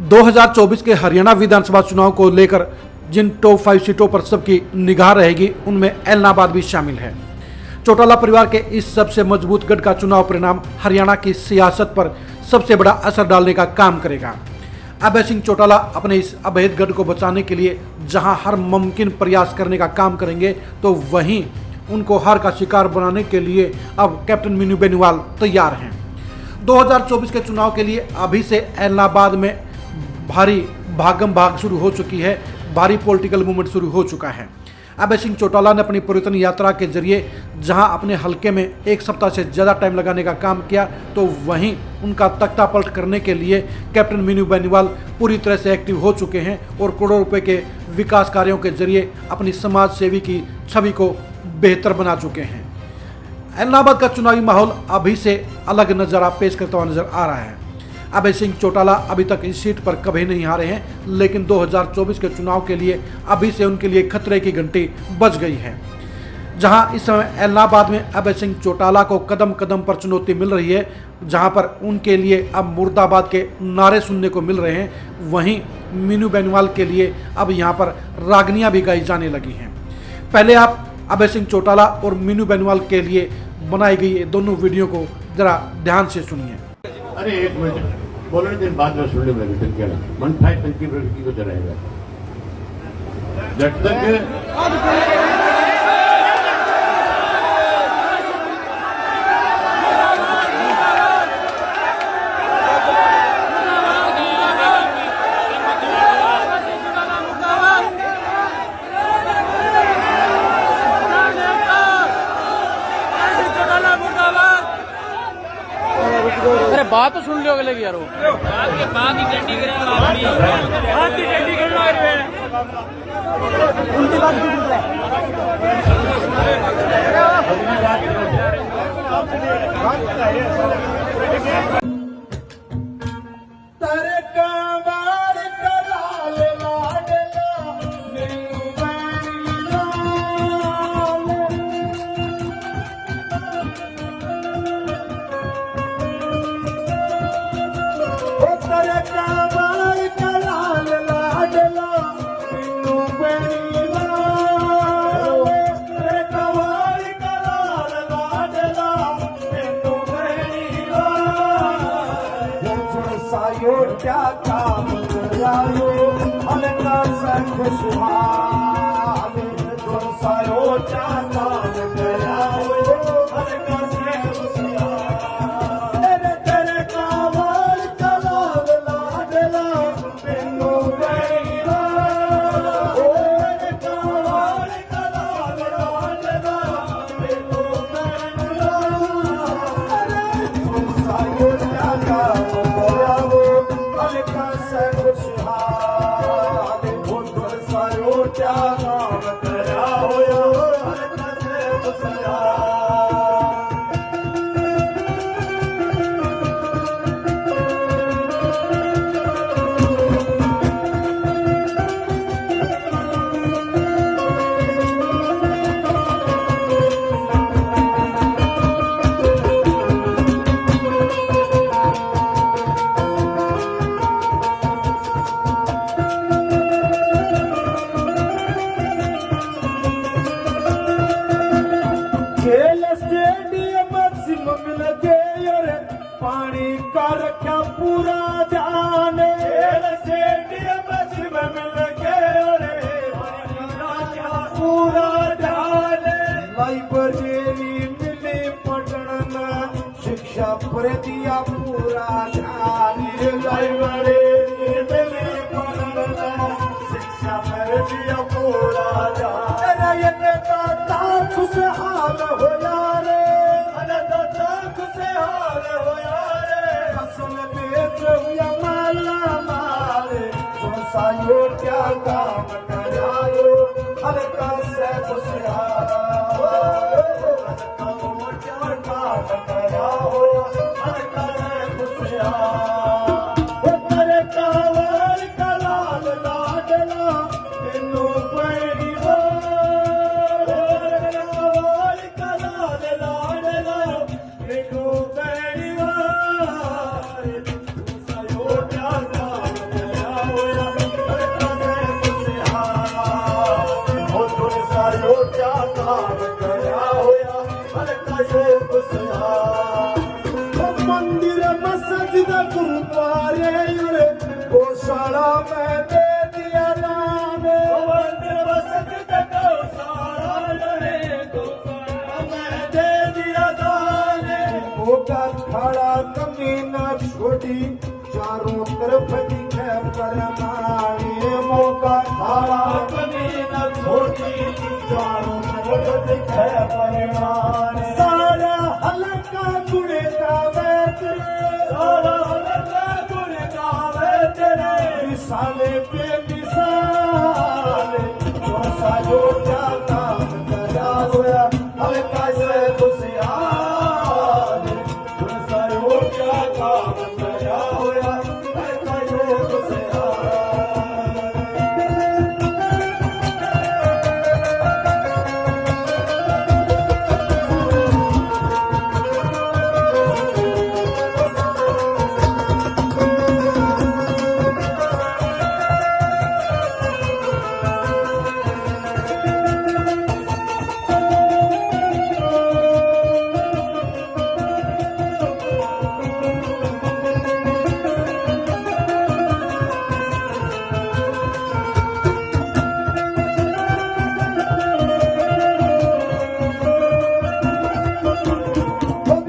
2024 के हरियाणा विधानसभा चुनाव को लेकर जिन टॉप 5 सीटों पर सबकी निगाह रहेगी उनमें एलनाबाद भी शामिल है। चौटाला परिवार के इस सबसे मजबूत गढ़ का चुनाव परिणाम हरियाणा की सियासत पर सबसे बड़ा असर डालने का काम करेगा। अभय सिंह चौटाला अपने इस अभेद गढ़ को बचाने के लिए जहां हर मुमकिन प्रयास करने का काम करेंगे, तो वहीं उनको हार का शिकार बनाने के लिए अब कैप्टन मीनू बेनीवाल तैयार हैं। 2024 के चुनाव के लिए अभी से एलनाबाद में भारी भागम भाग शुरू हो चुकी है, भारी पॉलिटिकल मूवमेंट शुरू हो चुका है। अभय सिंह चौटाला ने अपनी परिवर्तन यात्रा के जरिए जहां अपने हलके में एक सप्ताह से ज़्यादा टाइम लगाने का काम किया, तो वहीं उनका तख्ता पलट करने के लिए कैप्टन मीनू बेनीवाल पूरी तरह से एक्टिव हो चुके हैं और करोड़ों रुपए के विकास कार्यों के जरिए अपनी समाज सेवी की छवि को बेहतर बना चुके हैं। एलनाबाद का चुनावी माहौल अभी से अलग नज़ारा पेश करता हुआ नजर आ रहा है। अभय सिंह चौटाला अभी तक इस सीट पर कभी नहीं हारे हैं, लेकिन 2024 के चुनाव के लिए अभी से उनके लिए खतरे की घंटी बज गई है। जहां इस समय एलनाबाद में अभय सिंह चौटाला को कदम कदम पर चुनौती मिल रही है, जहां पर उनके लिए अब मुर्दाबाद के नारे सुनने को मिल रहे हैं, वहीं मीनू बेनीवाल के लिए अब यहां पर रागनियां भी गाई जाने लगी हैं। पहले आप अभय सिंह चौटाला और मीनू बेनीवाल के लिए बनाई गई ये दोनों वीडियो को जरा ध्यान से सुनिए। अरे एक मिनट बोलने दिन बाद में सुन ले मेरे तक क्या मन फाइट तंकी की को चलाएगा जब तक अरे बात तो सुन लियो अगले की यार, बात ही डंडी करने वाली है। उल्टी बात क्यों बोल रहा है? क्या काम करायो हल्का संग सुहाने सायो क्या काम करायो हल्का संग सुहाने तेरे कावल कलाल लाडला बिनु बेनीवा ओ तेरे कावल कलाल लाडला बिनु बेनीवा अरे सायो क्या काम करायो हल्का संग सुहाने सायो क्या काम करायो हल्का संग सुहाने। खेल स्टेडियम में लगे पानी का रखा पूरा ध्यान। खेल स्टेडियम में लगे पूरा ध्यान। लाइब्रेरी मिले पढ़न शिक्षा पर दिया पूरा ध्यान। लाइब्रेरी मिले पढ़न शिक्षा पर दिया पूरा ध्यान। खुशहाल हो यारे दादा खुशहाल हो यारे फसल बेच हुआ माला मारे सायो क्या काम करायो हल्का से खुशहाल क्या काम करायो हल्का से खुशहाल तेरे कावल कलाल लाडला बिनु बेनीवा मैं दे दिया दान मंदिर मस्जिद गौशाला रहे गौशाला मैं दे दिया दान होगा खड़ा कमी न छोड़ी चारों तरफ दिखे परमाने मौका खड़ा कमी न छोड़ी चारों तरफ दिखे परमाने सारा हल्का गुणे का सारा हल्का गुणे का मिसाले पे मिसाल सा जो क्या काम करा होया हल्का से खुशियाल सा जो क्या काम करा होया हल्का से खुशियाल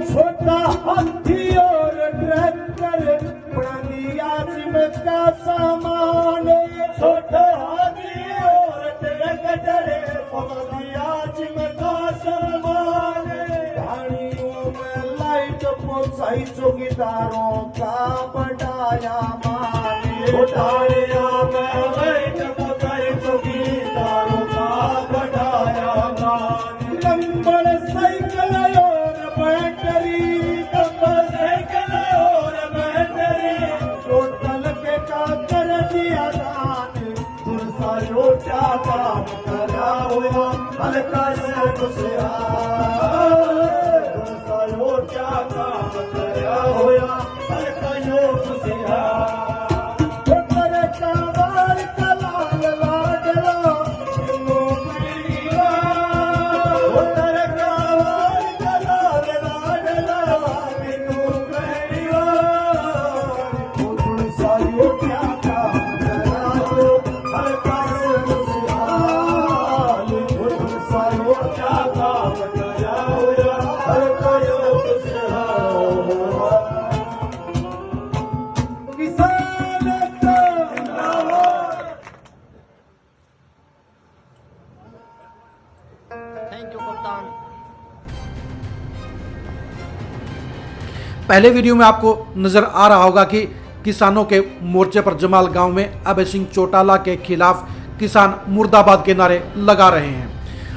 छोटा हाथी और ट्रैक्टर पुरानी आजिम का सामान छोटा हाथी और ट्रैक्टर पुरानी आजिम का सामान गाड़ियों में लाइट पहुंचाई चौकीदारों का बढ़ाया मान गाड़ियों में लाइट पहुंचाई चौकीदारों का बढ़ाया मान नंबर साइकिल और बैटरी नंबर साइकिल और बैटरी टोटल के का कर दिया दान दुर्सा लोटा काम करा हुआ हल्का से खुशियाल दुर्सा लोटा काम करा हुआ हल्का से खुशियाल पहले वीडियो में आपको नजर आ रहा होगा कि किसानों के मोर्चे पर जमाल गांव में अभय सिंह चौटाला के खिलाफ किसान मुर्दाबाद के नारे लगा रहे हैं।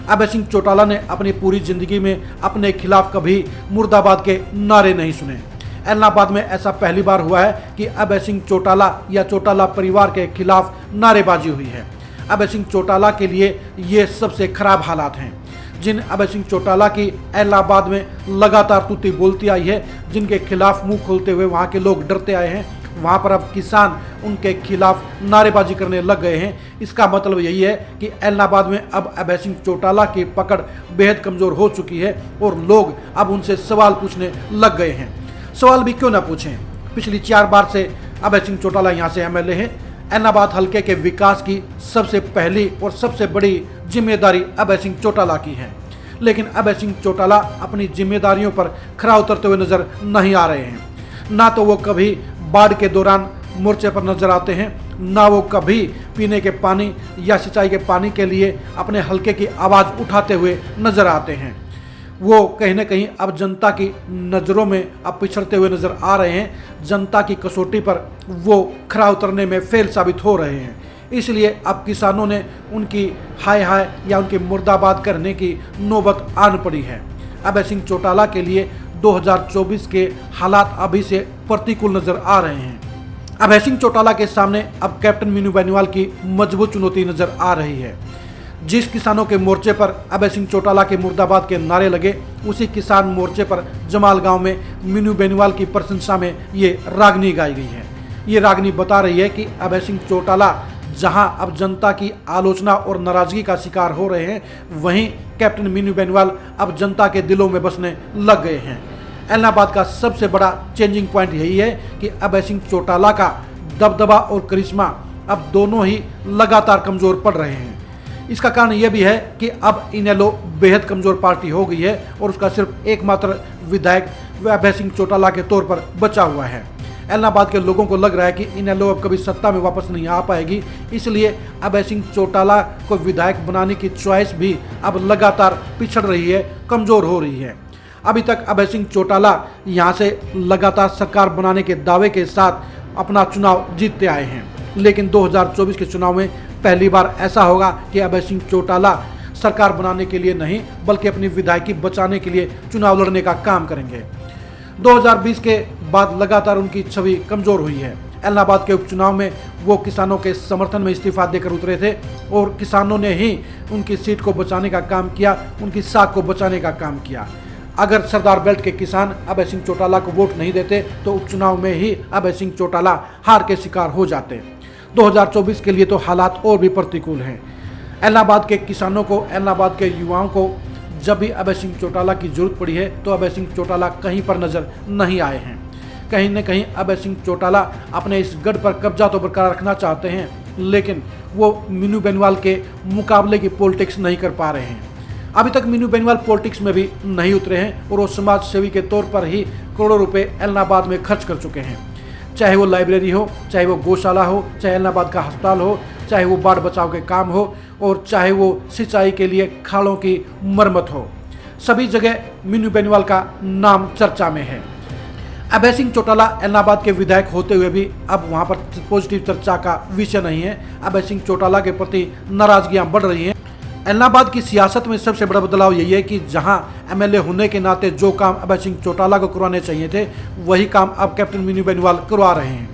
अभय सिंह चौटाला ने अपनी पूरी जिंदगी में अपने खिलाफ कभी मुर्दाबाद के नारे नहीं सुने। एलनाबाद में ऐसा पहली बार हुआ है कि अभय सिंह चौटाला या चौटाला परिवार के खिलाफ नारेबाजी हुई है। अभय सिंह चौटाला के लिए ये सबसे खराब हालात हैं। जिन अभय सिंह चौटाला की एलनाबाद में लगातार तूती बोलती आई है, जिनके खिलाफ मुंह खोलते हुए वहां के लोग डरते आए हैं, वहां पर अब किसान उनके खिलाफ नारेबाजी करने लग गए हैं। इसका मतलब यही है कि एलनाबाद में अब अभय सिंह चौटाला की पकड़ बेहद कमजोर हो चुकी है और लोग अब उनसे सवाल पूछने लग गए हैं। सवाल भी क्यों ना पूछें, पिछली 4 बार से अभय सिंह चौटाला यहाँ से एमएलए हैं। एलनाबाद हल्के के विकास की सबसे पहली और सबसे बड़ी जिम्मेदारी अभय सिंह चौटाला की है, लेकिन अभय सिंह चौटाला अपनी जिम्मेदारियों पर खरा उतरते हुए नजर नहीं आ रहे हैं। ना तो वो कभी बाढ़ के दौरान मोर्चे पर नजर आते हैं, ना वो कभी पीने के पानी या सिंचाई के पानी के लिए अपने हल्के की आवाज़ उठाते हुए नजर आते हैं। वो कहीं ना कहीं अब जनता की नज़रों में अब पिछड़ते हुए नजर आ रहे हैं। जनता की कसौटी पर वो खरा उतरने में फेल साबित हो रहे हैं। इसलिए अब किसानों ने उनकी हाय हाय या उनकी मुर्दाबाद करने की नौबत आन पड़ी है। अभय सिंह चौटाला के लिए 2024 के हालात अभी से प्रतिकूल नजर आ रहे हैं। अभय सिंह चौटाला के सामने अब कैप्टन मीनू बेनीवाल की मजबूत चुनौती नजर आ रही है। जिस किसानों के मोर्चे पर अभय सिंह चौटाला के मुर्दाबाद के नारे लगे, उसी किसान मोर्चे पर जमाल गांव में मीनू बेनीवाल की प्रशंसा में ये रागनी गाई गई है। ये रागनी बता रही है कि अभय सिंह चौटाला जहां अब जनता की आलोचना और नाराजगी का शिकार हो रहे हैं, वहीं कैप्टन मीनू बेनीवाल अब जनता के दिलों में बसने लग गए हैं। एलनाबाद का सबसे बड़ा चेंजिंग पॉइंट यही है कि अभय सिंह चौटाला का दबदबा और करिश्मा अब दोनों ही लगातार कमज़ोर पड़ रहे हैं। इसका कारण यह भी है कि अब इनेलो बेहद कमज़ोर पार्टी हो गई है और उसका सिर्फ एकमात्र विधायक अभय सिंह चौटाला के तौर पर बचा हुआ है। एलनाबाद के लोगों को लग रहा है कि इनेलो अब कभी सत्ता में वापस नहीं आ पाएगी, इसलिए अभय सिंह चौटाला को विधायक बनाने की चॉइस भी अब लगातार पिछड़ रही है, कमज़ोर हो रही है। अभी तक अभय सिंह चौटाला यहाँ से लगातार सरकार बनाने के दावे के साथ अपना चुनाव जीतते आए हैं, लेकिन 2024 के चुनाव में पहली बार ऐसा होगा कि अभय सिंह चौटाला सरकार बनाने के लिए नहीं बल्कि अपनी विधायकी बचाने के लिए चुनाव लड़ने का काम करेंगे। 2020 के बाद लगातार उनकी छवि कमज़ोर हुई है। एलनाबाद के उपचुनाव में वो किसानों के समर्थन में इस्तीफा देकर उतरे थे और किसानों ने ही उनकी सीट को बचाने का काम किया, उनकी साख को बचाने का काम किया। अगर सरदार बेल्ट के किसान अभय सिंह चौटाला को वोट नहीं देते तो उपचुनाव में ही अभय सिंह चौटाला हार के शिकार हो जाते। 2024 के लिए तो हालात और भी प्रतिकूल हैं। एलनाबाद के किसानों को, एलनाबाद के युवाओं को जब भी अभय सिंह चौटाला की जरूरत पड़ी है तो अभय सिंह चौटाला कहीं पर नजर नहीं आए हैं। कहीं न कहीं अभय सिंह चौटाला अपने इस गढ़ पर कब्जा तो बरकरार रखना चाहते हैं, लेकिन वो मीनू बेनीवाल के मुकाबले की पॉलिटिक्स नहीं कर पा रहे हैं। अभी तक मीनू बेनीवाल पॉलिटिक्स में भी नहीं उतरे हैं और वो समाज सेवी के तौर पर ही करोड़ों रुपए एलनाबाद में खर्च कर चुके हैं। चाहे वो लाइब्रेरी हो, चाहे वो गौशाला हो, चाहे एलनाबाद का अस्पताल हो, चाहे वो बाढ़ बचाव के काम हो और चाहे वो सिंचाई के लिए खालों की मरम्मत हो, सभी जगह मीनू बेनीवाल का नाम चर्चा में है। अभय सिंह चौटाला एलनाबाद के विधायक होते हुए भी अब वहां पर पॉजिटिव चर्चा का विषय नहीं है। अभय सिंह चौटाला के प्रति नाराजगियां बढ़ रही हैं। एलनाबाद की सियासत में सबसे बड़ा बदलाव यही है कि जहां एमएलए होने के नाते जो काम अभय सिंह चौटाला को करवाने चाहिए थे वही काम अब कैप्टन मीनू बेनीवाल करवा रहे हैं।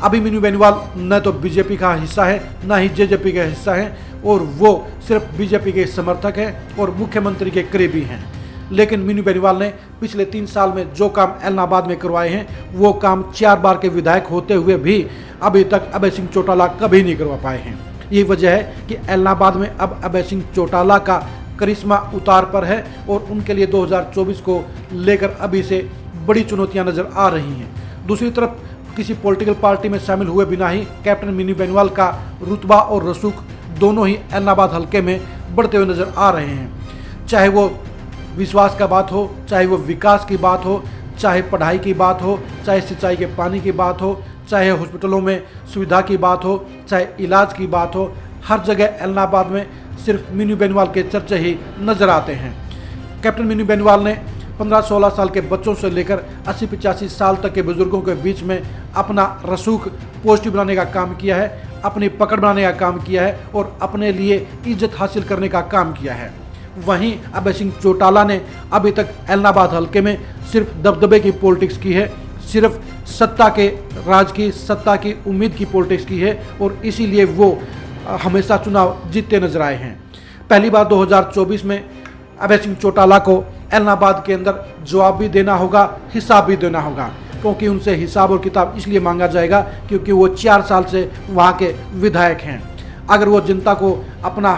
अभी मीनू बेनीवाल न तो बीजेपी का हिस्सा है न ही जेजेपी का हिस्सा है और वो सिर्फ बीजेपी के समर्थक हैं और मुख्यमंत्री के करीबी हैं। लेकिन मीनू बेनीवाल ने पिछले 3 साल में जो काम एलनाबाद में करवाए हैं वो काम 4 बार के विधायक होते हुए भी अभी तक अभय सिंह चौटाला कभी नहीं करवा पाए हैं। यही वजह है कि एलनाबाद में अब अभय सिंह चौटाला का करिश्मा उतार पर है और उनके लिए 2024 को लेकर अभी से बड़ी चुनौतियां नजर आ रही हैं। दूसरी तरफ किसी पॉलिटिकल पार्टी में शामिल हुए बिना ही कैप्टन मीनू बेनीवाल का रुतबा और रसूख दोनों ही एलनाबाद हल्के में बढ़ते हुए नजर आ रहे हैं। चाहे वो विश्वास का बात हो, चाहे वो विकास की बात हो, चाहे पढ़ाई की बात हो, चाहे सिंचाई के पानी की बात हो, चाहे हॉस्पिटलों में सुविधा की बात हो, चाहे इलाज की बात हो, हर जगह एलनाबाद में सिर्फ मीनू बेनीवाल के चर्चे ही नजर आते हैं। कैप्टन मीनू बेनीवाल ने 15-16 साल के बच्चों से लेकर 80-85 साल तक के बुजुर्गों के बीच में अपना रसूख पॉजिटिव बनाने का काम किया है, अपनी पकड़ बनाने का काम किया है और अपने लिए इज्जत हासिल करने का काम किया है। वहीं अभय सिंह चौटाला ने अभी तक एलनाबाद हल्के में सिर्फ दबदबे की पॉलिटिक्स की है, सिर्फ सत्ता के राज की, सत्ता की उम्मीद की पॉलिटिक्स की है और इसीलिए वो हमेशा चुनाव जीतते नजर आए हैं। पहली बार 2024 में अभय सिंह चौटाला को एलनाबाद के अंदर जवाब भी देना होगा, हिसाब भी देना होगा, क्योंकि उनसे हिसाब और किताब इसलिए मांगा जाएगा क्योंकि वो 4 साल से वहाँ के विधायक हैं। अगर वो जनता को अपना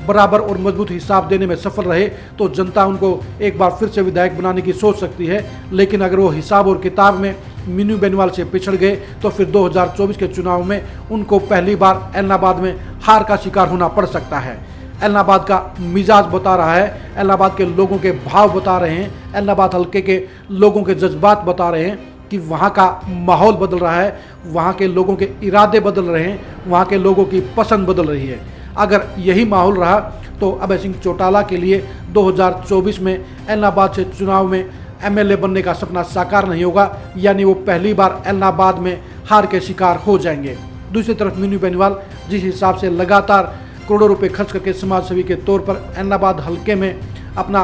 बराबर और मजबूत हिसाब देने में सफल रहे तो जनता उनको एक बार फिर से विधायक बनाने की सोच सकती है, लेकिन अगर वो हिसाब और किताब में मीनू बेनीवाल से पिछड़ गए तो फिर 2024 के चुनाव में उनको पहली बार एलनाबाद में हार का शिकार होना पड़ सकता है। एलनाबाद का मिजाज बता रहा है, एलनाबाद के लोगों के भाव बता रहे हैं, एलनाबाद हल्के के लोगों के जज्बात बता रहे हैं कि वहाँ का माहौल बदल रहा है, वहाँ के लोगों के इरादे बदल रहे हैं, वहाँ के लोगों की पसंद बदल रही है। अगर यही माहौल रहा तो अभय सिंह चौटाला के लिए 2024 में एलनाबाद से चुनाव में एमएलए बनने का सपना साकार नहीं होगा, यानी वो पहली बार एलनाबाद में हार के शिकार हो जाएंगे। दूसरी तरफ मीनू बेनीवाल जिस हिसाब से लगातार करोड़ों रुपए खर्च करके समाज सेवी के तौर पर एलनाबाद हल्के में अपना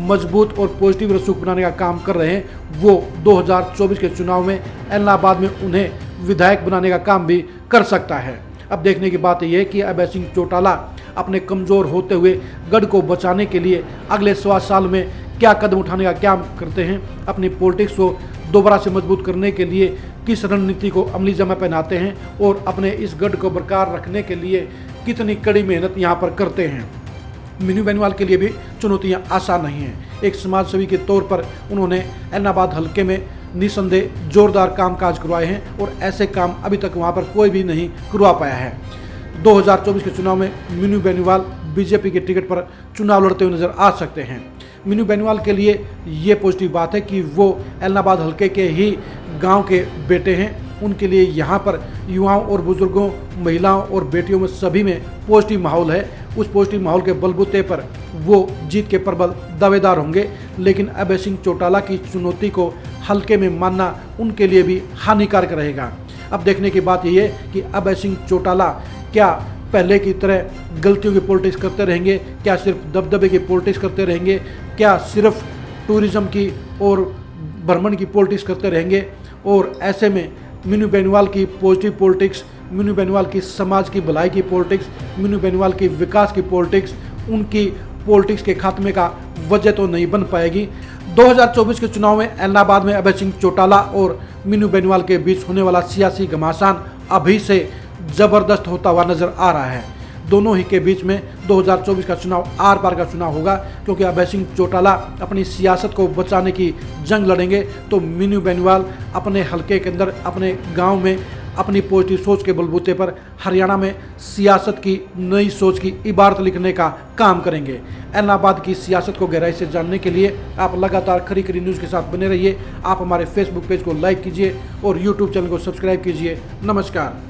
मजबूत और पॉजिटिव रसूख बनाने का काम कर रहे हैं, वो 2024 के चुनाव में एलनाबाद में उन्हें विधायक बनाने का काम भी कर सकता है। अब देखने की बात यह है कि अभय सिंह चौटाला अपने कमज़ोर होते हुए गढ़ को बचाने के लिए अगले 1.25 साल में क्या कदम उठाने का क्या करते हैं, अपनी पॉलिटिक्स को दोबारा से मजबूत करने के लिए किस रणनीति को अमली जमा पहनाते हैं और अपने इस गढ़ को बरकरार रखने के लिए कितनी कड़ी मेहनत यहाँ पर करते हैं। मीनू बेनीवाल के लिए भी चुनौतियाँ आसान नहीं हैं। एक समाज सेवी के तौर पर उन्होंने एलनाबाद हल्के में निसंदेह जोरदार कामकाज करवाए हैं और ऐसे काम अभी तक वहां पर कोई भी नहीं करवा पाया है। 2024 के चुनाव में मीनू बेनीवाल बीजेपी के टिकट पर चुनाव लड़ते हुए नजर आ सकते हैं। मीनू बेनीवाल के लिए ये पॉजिटिव बात है कि वो एलनाबाद हल्के के ही गांव के बेटे हैं। उनके लिए यहाँ पर युवाओं और बुजुर्गों, महिलाओं और बेटियों में सभी में पॉजिटिव माहौल है। उस पॉजिटिव माहौल के बलबूते पर वो जीत के प्रबल दावेदार होंगे। लेकिन अभय सिंह चौटाला की चुनौती को हल्के में मानना उनके लिए भी हानिकारक रहेगा। अब देखने की बात यह है कि अभय सिंह चौटाला क्या पहले की तरह गलतियों की पॉलिटिक्स करते रहेंगे, क्या सिर्फ दबदबे की पॉलिटिक्स करते रहेंगे, क्या सिर्फ टूरिज्म की और भ्रमण की पॉलिटिक्स करते रहेंगे। और ऐसे में मीनू बेनीवाल की पॉजिटिव पॉलिटिक्स, मीनू बेनीवाल की समाज की भलाई की पॉलिटिक्स, मीनू बेनीवाल की विकास की पॉलिटिक्स, उनकी पॉलिटिक्स के खात्मे का वजह तो नहीं बन पाएगी। 2024 के चुनाव में एलनाबाद में अभय सिंह चौटाला और मीनू बेनीवाल के बीच होने वाला सियासी घमासान अभी से जबरदस्त होता हुआ नजर आ रहा है। दोनों ही के बीच में 2024 का चुनाव आर पार का चुनाव होगा, क्योंकि अभय सिंह चौटाला अपनी सियासत को बचाने की जंग लड़ेंगे तो मीनू बेनीवाल अपने हलके के अंदर, अपने गांव में अपनी पॉजिटिव सोच के बलबूते पर हरियाणा में सियासत की नई सोच की इबारत लिखने का काम करेंगे। एलनाबाद की सियासत को गहराई से जानने के लिए आप लगातार खरी खरी न्यूज़ के साथ बने रहिए। आप हमारे फेसबुक पेज को लाइक कीजिए और यूट्यूब चैनल को सब्सक्राइब कीजिए। नमस्कार।